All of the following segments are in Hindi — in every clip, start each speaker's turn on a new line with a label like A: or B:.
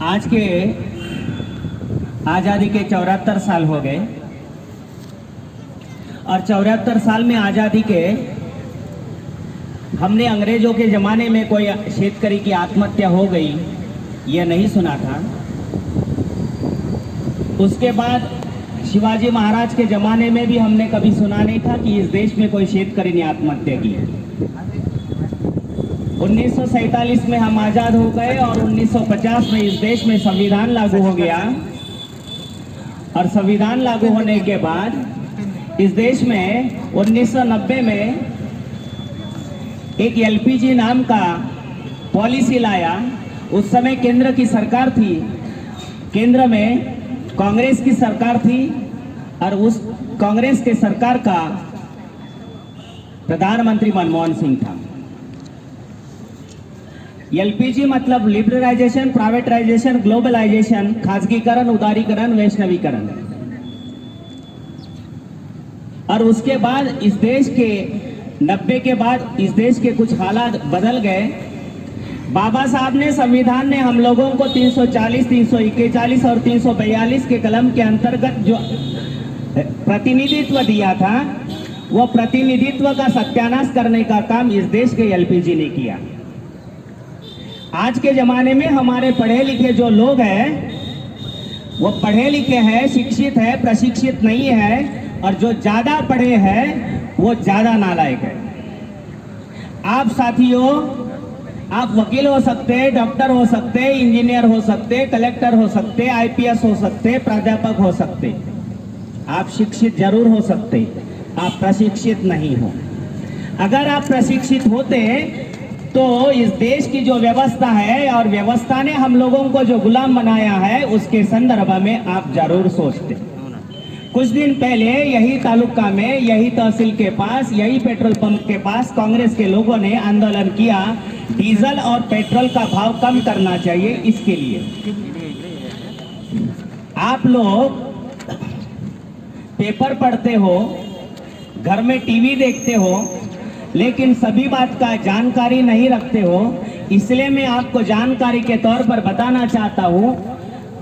A: आज के आज़ादी के 74 साल हो गए और 74 साल में आज़ादी के हमने अंग्रेजों के ज़माने में कोई शेतकरी की आत्महत्या हो गई ये नहीं सुना था। उसके बाद शिवाजी महाराज के ज़माने में भी हमने कभी सुना नहीं था कि इस देश में कोई शेतकरी ने आत्महत्या की। 1947 में हम आज़ाद हो गए और 1950 में इस देश में संविधान लागू हो गया और संविधान लागू होने के बाद इस देश में 1990 में एक एलपीजी नाम का पॉलिसी लाया। उस समय केंद्र की सरकार थी, केंद्र में कांग्रेस की सरकार थी और उस कांग्रेस के सरकार का प्रधानमंत्री मनमोहन सिंह था। एलपीजी मतलब लिबरलाइजेशन, प्राइवेटाइजेशन, ग्लोबलाइजेशन, खासगीकरण, उदारीकरण, वैष्णवीकरण। और उसके बाद इस देश के 90 के बाद इस देश के कुछ हालात बदल गए। बाबा साहब ने, संविधान ने हम लोगों को 340, 341 और 342 के कलम के अंतर्गत जो प्रतिनिधित्व दिया था वो प्रतिनिधित्व का सत्यानाश करने का काम इस देश के एलपीजी ने किया। आज के जमाने में हमारे पढ़े लिखे जो लोग हैं वो पढ़े लिखे हैं, शिक्षित है, प्रशिक्षित नहीं है और जो ज्यादा पढ़े हैं वो ज्यादा नालायक है। आप साथियों, आप वकील हो सकते हैं, डॉक्टर हो सकते हैं, इंजीनियर हो सकते हैं, कलेक्टर हो सकते हैं, आईपीएस हो सकते हैं, प्राध्यापक हो सकते हैं। आप शिक्षित जरूर हो सकते हैं, आप प्रशिक्षित नहीं हो। अगर आप प्रशिक्षित होते तो इस देश की जो व्यवस्था है और व्यवस्था ने हम लोगों को जो गुलाम बनाया है उसके संदर्भ में आप जरूर सोचते। कुछ दिन पहले यही तालुका में, यही तहसील के पास, यही पेट्रोल पंप के पास कांग्रेस के लोगों ने आंदोलन किया डीजल और पेट्रोल का भाव कम करना चाहिए। इसके लिए आप लोग पेपर पढ़ते हो, घर में टीवी देखते हो, लेकिन सभी बात का जानकारी नहीं रखते हो। इसलिए मैं आपको जानकारी के तौर पर बताना चाहता हूँ,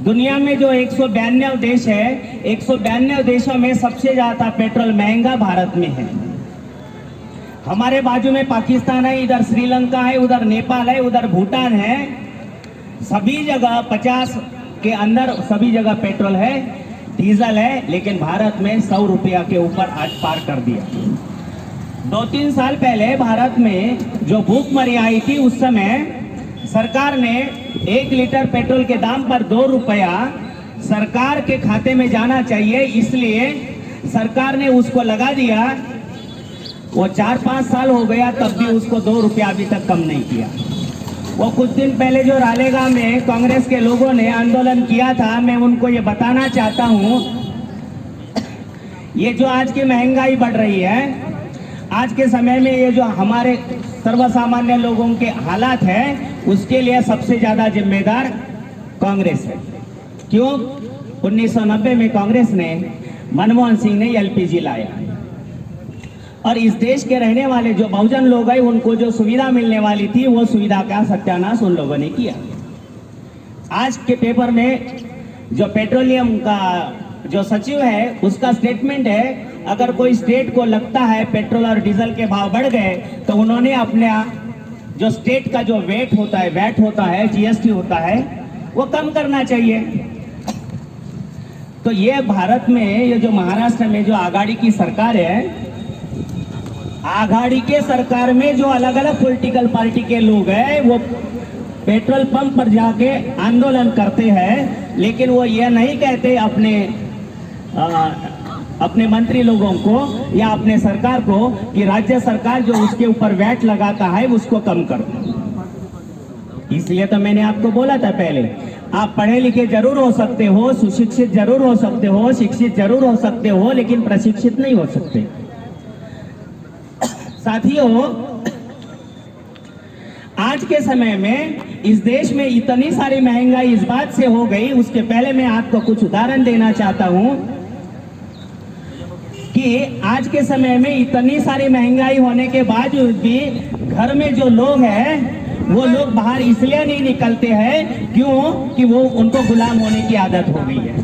A: दुनिया में जो 192 देश है, 192 देशों में सबसे ज्यादा पेट्रोल महंगा भारत में है। हमारे बाजू में पाकिस्तान है, इधर श्रीलंका है, उधर नेपाल है, उधर भूटान है। सभी जगह 50 के अंदर सभी जगह पेट्रोल है, डीजल है, लेकिन भारत में 100 रुपया के ऊपर आज पार कर दिया। 2-3 साल पहले भारत में जो भूखमरी आई थी उस समय सरकार ने 1 लीटर पेट्रोल के दाम पर 2 रुपया सरकार के खाते में जाना चाहिए, इसलिए सरकार ने उसको लगा दिया। वो 4-5 साल हो गया तब भी उसको 2 रुपया अभी तक कम नहीं किया। वो कुछ दिन पहले जो रालेगांव में कांग्रेस के लोगों ने आंदोलन किया था, मैं उनको ये बताना चाहता हूँ, ये जो आज की महंगाई बढ़ रही है, आज के समय में ये जो हमारे सर्वसामान्य लोगों के हालात है उसके लिए सबसे ज्यादा जिम्मेदार कांग्रेस है। क्यों? 1990 में कांग्रेस ने, मनमोहन सिंह ने एलपीजी लाया और इस देश के रहने वाले जो बहुजन लोग हैं उनको जो सुविधा मिलने वाली थी वो सुविधा का सत्यानाश उन लोगों ने किया। आज के पेपर में जो पेट्रोलियम का जो सचिव है उसका स्टेटमेंट है, अगर कोई स्टेट को लगता है पेट्रोल और डीजल के भाव बढ़ गए तो उन्होंने अपने जो स्टेट का जो वेट होता है, वैट होता है, जीएसटी होता है, वो कम करना चाहिए। तो ये भारत में, ये जो महाराष्ट्र में जो आघाड़ी की सरकार है, आघाड़ी के सरकार में जो अलग अलग पॉलिटिकल पार्टी के लोग हैं वो पेट्रोल पंप पर जाके आंदोलन करते हैं, लेकिन वो ये नहीं कहते अपने मंत्री लोगों को या अपने सरकार को कि राज्य सरकार जो उसके ऊपर वैट लगाता है उसको कम कर दो। इसलिए तो मैंने आपको बोला था पहले, आप पढ़े लिखे जरूर हो सकते हो, सुशिक्षित जरूर हो सकते हो, शिक्षित जरूर हो सकते हो, लेकिन प्रशिक्षित नहीं हो सकते। साथियों, आज के समय में इस देश में इतनी सारी महंगाई इस बात से हो गई, उसके पहले मैं आपको कुछ उदाहरण देना चाहता हूं कि आज के समय में इतनी सारी महंगाई होने के बावजूद भी घर में जो लोग हैं वो लोग बाहर इसलिए नहीं निकलते हैं क्यों कि वो उनको गुलाम होने की आदत हो गई है।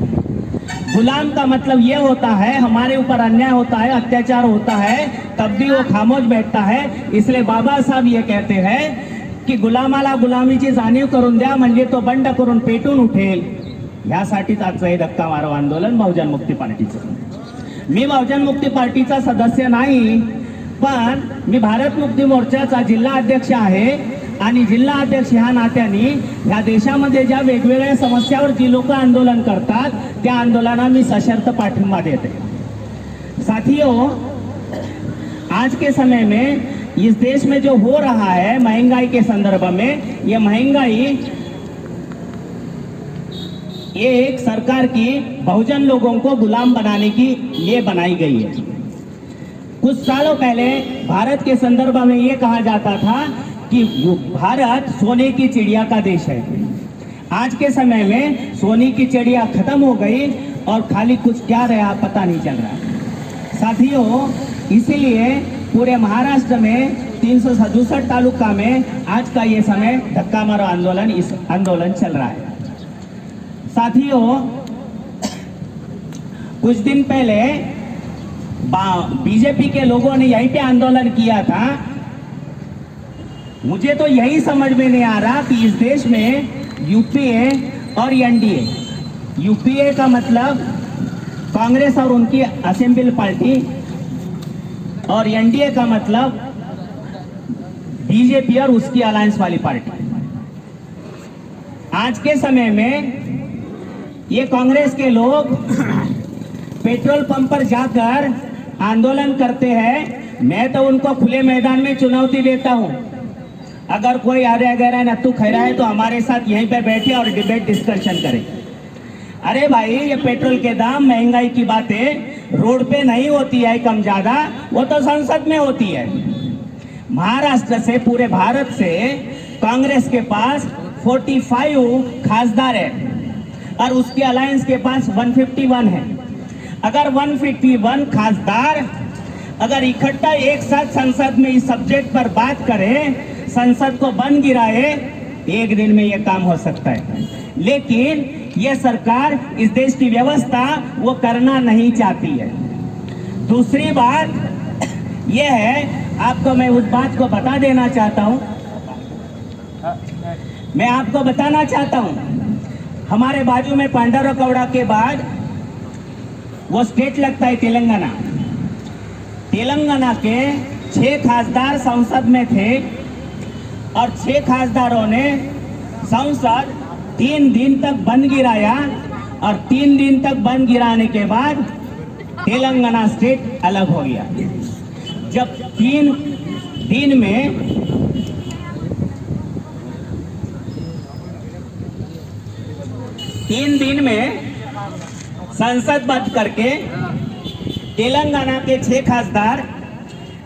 A: गुलाम का मतलब ये होता है हमारे ऊपर अन्याय होता है, अत्याचार होता है, तब भी वो खामोश बैठता है। इसलिए बाबा साहब ये कहते हैं की गुलामाला गुलामीची जाणीव करून द्या, म्हणजे तो बंड करून पेटून उठेल। यासाठीच आजचं हे धक्का मारो आंदोलन बहुजन मुक्ती पार्टीचं। मी बहुजन मुक्ती पार्टीचा सदस्य नाही, पण मी भारत मुक्ती मोर्चाचा जिल्हा अध्यक्ष आहे आणि जिल्हा अध्यक्ष ह्या नात्याने ह्या देशामध्ये ज्या वेगवेगळ्या समस्यावर जी लोक आंदोलन करतात त्या आंदोलनाला मी सशर्त पाठिंबा देते। साथियों, आज के समय में इस देश में जो हो रहा है महंगाई के संदर्भ में, ये महंगाई ये एक सरकार की बहुजन लोगों को गुलाम बनाने की लिए बनाई गई है। कुछ सालों पहले भारत के संदर्भ में ये कहा जाता था कि भारत सोने की चिड़िया का देश है। आज के समय में सोने की चिड़िया खत्म हो गई और खाली कुछ क्या रहा पता नहीं चल रहा। साथियों, इसीलिए पूरे महाराष्ट्र में 367 तालुका में आज का ये समय धक्का मारो आंदोलन, इस आंदोलन चल रहा है। साथियों, कुछ दिन पहले बीजेपी के लोगों ने यहीं पे आंदोलन किया था। मुझे तो यही समझ में नहीं आ रहा कि इस देश में यूपीए और एनडीए, यूपीए का मतलब कांग्रेस और उनकी असेंबली पार्टी, और एनडीए का मतलब बीजेपी और उसकी अलायंस वाली पार्टी। आज के समय में ये कांग्रेस के लोग पेट्रोल पंप पर जाकर आंदोलन करते हैं। मैं तो उनको खुले मैदान में चुनौती देता हूं, अगर कोई आर्या गहरा नत्थू खैरा है तो हमारे साथ यहीं पे बैठे और डिबेट डिस्कशन करें। अरे भाई, ये पेट्रोल के दाम, महंगाई की बातें रोड पे नहीं होती है कम ज्यादा, वो तो संसद में होती है। महाराष्ट्र से, पूरे भारत से कांग्रेस के पास 45 खासदार है और उसके अलायंस के पास 151 है। अगर 151 खासदार अगर इकट्ठा एक साथ संसद में इस सब्जेक्ट पर बात करें, संसद को बंद गिराए, एक दिन में यह काम हो सकता है। लेकिन यह सरकार, इस देश की व्यवस्था वो करना नहीं चाहती है। दूसरी बात यह है, आपको मैं उस बात को बता देना चाहता हूं, मैं आपको बताना चाहता हूं, हमारे बाजू में पांडरकौड़ा के बाद वो स्टेट लगता है तेलंगाना। तेलंगाना के 6 खासदार संसद में थे और 6 खासदारों ने संसद 3 दिन तक बंद गिराया और 3 दिन तक बंद गिराने के बाद तेलंगाना स्टेट अलग हो गया। जब 3 दिन में संसद बंद करके तेलंगाना के 6 खासदार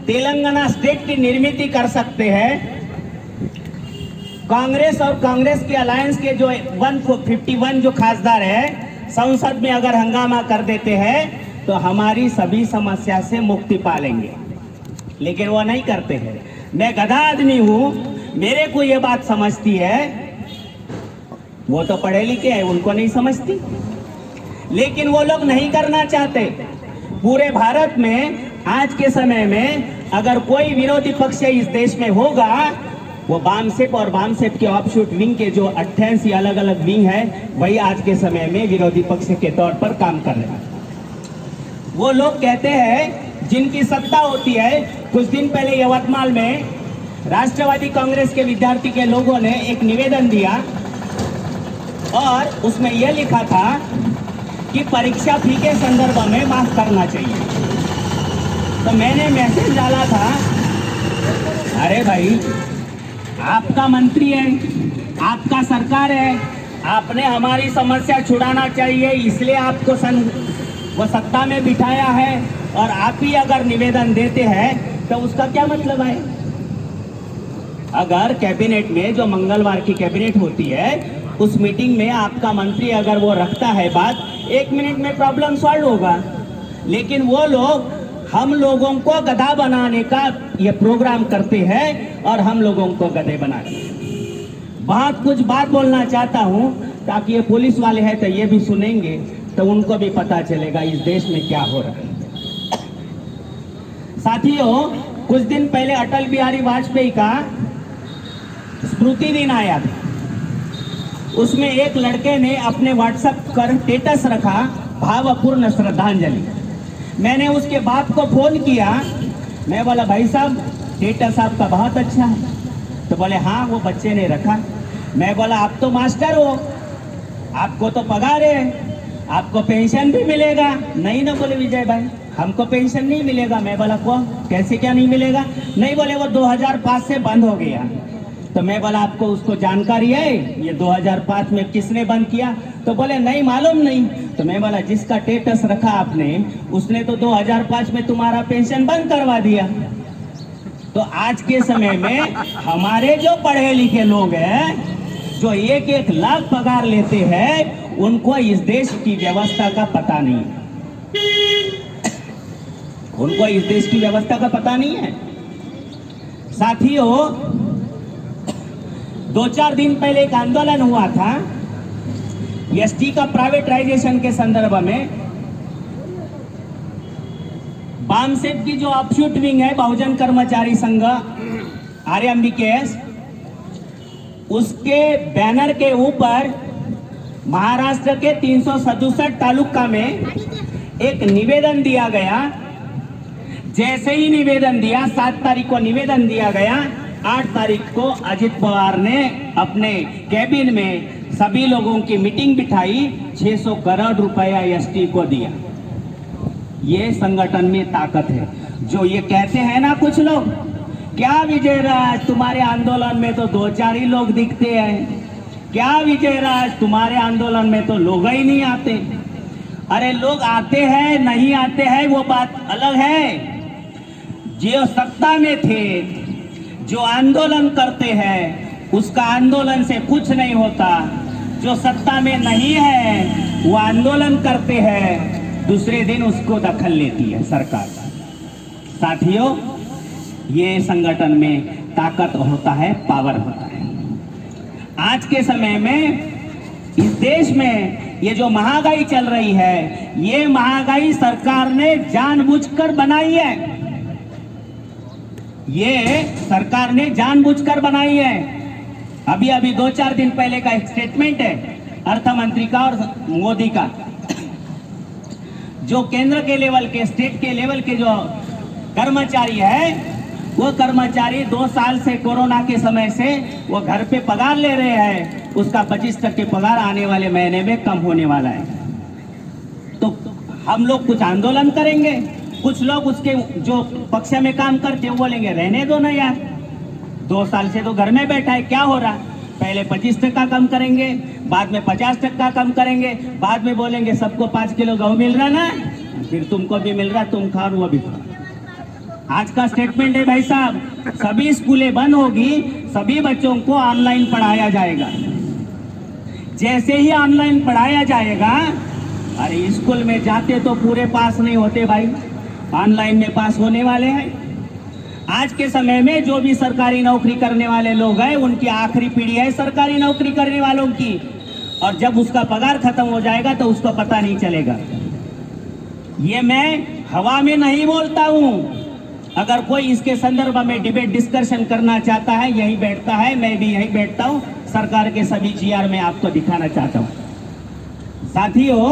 A: तेलंगाना स्टेट की निर्मित कर सकते हैं। कांग्रेस और कांग्रेस के अलायंस के जो 151 जो खासदार है संसद में अगर हंगामा कर देते हैं तो हमारी सभी समस्या से मुक्ति पा लेंगे, लेकिन वो नहीं करते हैं। मैं गधा आदमी हूं, मेरे को ये बात समझती है, वो तो पढ़े लिखे हैं, उनको नहीं समझती, लेकिन वो लोग नहीं करना चाहते। पूरे भारत में आज के समय में अगर कोई विरोधी पक्ष इस देश में होगा, वो बामसेप और बामसेप के ऑफशूट विंग के जो 88 अलग अलग विंग है, वही आज के समय में विरोधी पक्ष के तौर पर काम कर रहे हैं। वो लोग कहते हैं जिनकी सत्ता होती है। कुछ दिन पहले यवतमाल में राष्ट्रवादी कांग्रेस के विद्यार्थी के लोगों ने एक निवेदन दिया और उसमें यह लिखा था कि परीक्षा फी के संदर्भ में माफ करना चाहिए। तो मैंने मैसेज डाला था, अरे भाई, आपका मंत्री है, आपका सरकार है, आपने हमारी समस्या छुड़ाना चाहिए, इसलिए आपको वो सत्ता में बिठाया है, और आप ही अगर निवेदन देते हैं तो उसका क्या मतलब है? अगर कैबिनेट में जो मंगलवार की कैबिनेट होती है उस मीटिंग में आपका मंत्री अगर वो रखता है बात, 1 मिनट में प्रॉब्लम सॉल्व होगा। लेकिन वो लोग हम लोगों को गधा बनाने का ये प्रोग्राम करते हैं और हम लोगों को गधे बनाते हैं। बहुत कुछ बात बोलना चाहता हूं ताकि ये पुलिस वाले हैं तो ये भी सुनेंगे, तो उनको भी पता चलेगा इस देश में क्या हो रहा है। साथियों, कुछ दिन पहले अटल बिहारी वाजपेयी का स्मृति दिन आया था। उसमें एक लड़के ने अपने व्हाट्सएप पर स्टेटस रखा, भावपूर्ण श्रद्धांजलि। मैंने उसके बाप को फोन किया, मैं बोला भाई साहब स्टेटस आपका बहुत अच्छा है। तो बोले हाँ वो बच्चे ने रखा। मैं बोला आप तो मास्टर हो, आपको तो पगार है, आपको पेंशन भी मिलेगा। नहीं ना, बोले विजय भाई हमको पेंशन नहीं मिलेगा। मैं बोला कौन, कैसे क्या नहीं मिलेगा? नहीं, बोले वो 2005 से बंद हो गया। तो मैं बोला आपको उसको जानकारी है ये 2005 में किसने बंद किया? तो बोले नहीं मालूम नहीं। तो मैं बोला जिसका स्टेटस रखा आपने उसने तो 2005 में तुम्हारा पेंशन बंद करवा दिया। तो आज के समय में हमारे जो पढ़े लिखे लोग हैं जो 1-1 लाख पगार लेते हैं उनको इस देश की व्यवस्था का पता नहीं है। उनको इस देश की व्यवस्था का पता नहीं है। साथियों, 2-4 दिन पहले एक आंदोलन हुआ था एसटी का प्राइवेटाइजेशन के संदर्भ में। बामसेट की जो अपशूट विंग है बहुजन कर्मचारी संघ आरएमबीकेएस, उसके बैनर के ऊपर महाराष्ट्र के 367 तालुका में एक निवेदन दिया गया। जैसे ही निवेदन दिया, 7 तारीख को निवेदन दिया गया, 8 तारीख को अजित पवार ने अपने कैबिन में सभी लोगों की मीटिंग बिठाई, 600 करोड़ रुपया एसटी को दिया। ये संगठन में ताकत है। जो ये कहते हैं ना कुछ लोग, क्या विजय राज तुम्हारे आंदोलन में तो 2-4 ही लोग दिखते हैं, क्या विजय राज तुम्हारे आंदोलन में तो लोग ही नहीं आते। अरे लोग आते हैं नहीं आते हैं वो बात अलग है। जो सत्ता में थे, जो आंदोलन करते हैं, उसका आंदोलन से कुछ नहीं होता। जो सत्ता में नहीं है वो आंदोलन करते हैं, दूसरे दिन उसको दखल लेती है सरकार। साथियों, ये संगठन में ताकत होता है, पावर होता है। आज के समय में इस देश में ये जो महंगाई चल रही है, ये महंगाई सरकार ने जानबूझकर बनाई है। ये सरकार ने जानबूझकर बनाई है। अभी 2-4 दिन पहले का एक स्टेटमेंट है अर्थ मंत्री का और मोदी का। जो केंद्र के लेवल के, स्टेट के लेवल के जो कर्मचारी है, वो कर्मचारी 2 साल से कोरोना के समय से वो घर पे पगार ले रहे हैं, उसका 25% पगार आने वाले महीने में कम होने वाला है। तो हम लोग कुछ आंदोलन करेंगे, कुछ लोग उसके जो पक्ष में काम करते हैं बोलेंगे रहने दो ना यार, 2 साल से तो घर में बैठा है, क्या हो रहा? पहले 25% कम करेंगे, बाद में 50% कम करेंगे, बाद में बोलेंगे सबको 5 किलो गेहूं मिल रहा ना, फिर तुमको भी मिल रहा, तुम खाओ वो भी खाओ। आज का स्टेटमेंट है भाई साहब, सभी स्कूलें बंद होगी, सभी बच्चों को ऑनलाइन पढ़ाया जाएगा। जैसे ही ऑनलाइन पढ़ाया जाएगा, अरे स्कूल में जाते तो पूरे पास नहीं होते भाई, ऑनलाइन में पास होने वाले हैं। आज के समय में जो भी सरकारी नौकरी करने वाले लोग हैं, उनकी आखिरी पीढ़ी है सरकारी नौकरी करने वालों की, और जब उसका पगार खत्म हो जाएगा तो उसको पता नहीं चलेगा। ये मैं हवा में नहीं बोलता हूं। अगर कोई इसके संदर्भ में डिबेट डिस्कशन करना चाहता है, यही बैठता है, मैं भी यही बैठता हूं। सरकार के सभी जीआर में आपको दिखाना चाहता हूं। साथियों,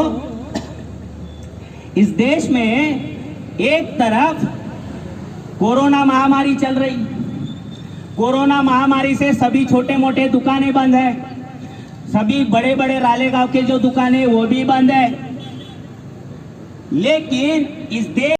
A: इस देश में एक तरफ कोरोना महामारी चल रही, कोरोना महामारी से सभी छोटे मोटे दुकानें बंद है, सभी बड़े बड़े रालेगांव के जो दुकानें वो भी बंद है। लेकिन इस देश